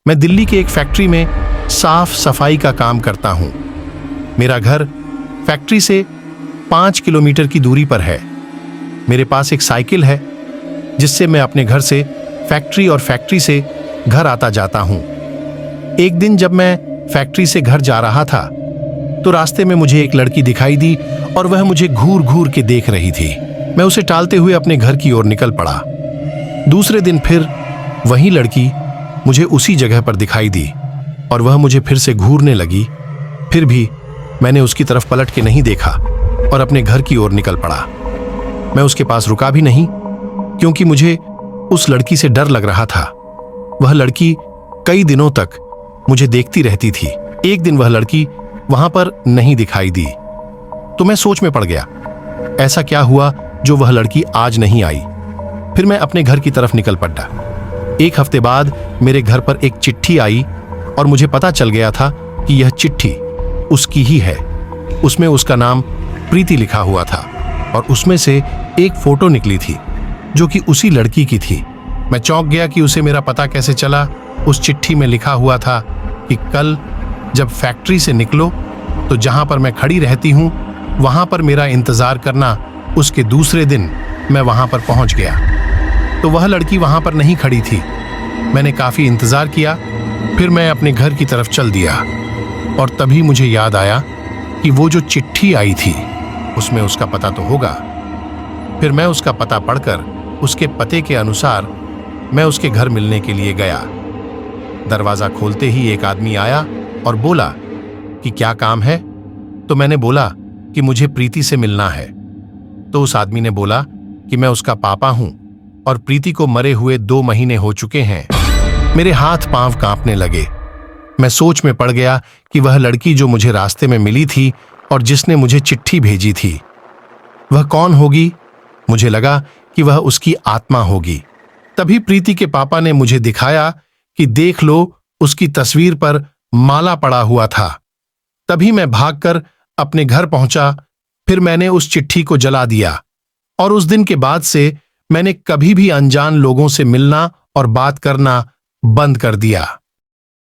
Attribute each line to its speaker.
Speaker 1: मैं दिल्ली के एक फैक्ट्री में साफ सफाई का काम करता हूं। मेरा घर फैक्ट्री से 5 किलोमीटर की दूरी पर है। मेरे पास एक साइकिल है जिससे मैं अपने घर से फैक्ट्री और फैक्ट्री से घर आता जाता हूं। एक दिन जब मैं फैक्ट्री से घर जा रहा था तो रास्ते में मुझे एक लड़की दिखाई दी और वह मुझे घूर घूर के देख रही थी। मैं उसे टालते हुए अपने घर की ओर निकल पड़ा। दूसरे दिन फिर वही लड़की मुझे उसी जगह पर दिखाई दी और वह मुझे फिर से घूरने लगी। फिर भी मैंने उसकी तरफ पलट के नहीं देखा और अपने घर की ओर निकल पड़ा। मैं उसके पास रुका भी नहीं क्योंकि मुझे उस लड़की से डर लग रहा था। वह लड़की कई दिनों तक मुझे देखती रहती थी। एक दिन वह लड़की वहां पर नहीं दिखाई दी तो मैं सोच में पड़ गया, ऐसा क्या हुआ जो वह लड़की आज नहीं आई। फिर मैं अपने घर की तरफ निकल पड़ा। एक हफ्ते बाद मेरे घर पर एक चिट्ठी आई और मुझे पता चल गया था कि यह चिट्ठी उसकी ही है। उसमें उसका नाम प्रीति लिखा हुआ था और उसमें से एक फोटो निकली थी जो कि उसी लड़की की थी। मैं चौंक गया कि उसे मेरा पता कैसे चला। उस चिट्ठी में लिखा हुआ था कि कल जब फैक्ट्री से निकलो तो जहां पर मैं खड़ी रहती हूं वहां पर मेरा इंतजार करना। उसके दूसरे दिन मैं वहां पर पहुंच गया तो वह लड़की वहां पर नहीं खड़ी थी। मैंने काफी इंतजार किया, फिर मैं अपने घर की तरफ चल दिया और तभी मुझे याद आया कि वो जो चिट्ठी आई थी उसमें उसका पता तो होगा। फिर मैं उसका पता पढ़कर उसके पते के अनुसार मैं उसके घर मिलने के लिए गया। दरवाजा खोलते ही एक आदमी आया और बोला कि क्या काम है। तो मैंने बोला कि मुझे प्रीति से मिलना है। तो उस आदमी ने बोला कि मैं उसका पापा हूं और प्रीति को मरे हुए 2 महीने हो चुके हैं। मेरे हाथ पांव कांपने लगे। मैं सोच में पड़ गया कि वह लड़की जो मुझे रास्ते में मिली थी और जिसने मुझे चिट्ठी भेजी थी वह कौन होगी। मुझे लगा कि वह उसकी आत्मा होगी। तभी प्रीति के पापा ने मुझे दिखाया कि देख लो, उसकी तस्वीर पर माला पड़ा हुआ था। तभी मैं भागकर अपने घर पहुंचा। फिर मैंने उस चिट्ठी को जला दिया और उस दिन के बाद से मैंने कभी भी अनजान लोगों से मिलना और बात करना बंद कर दिया।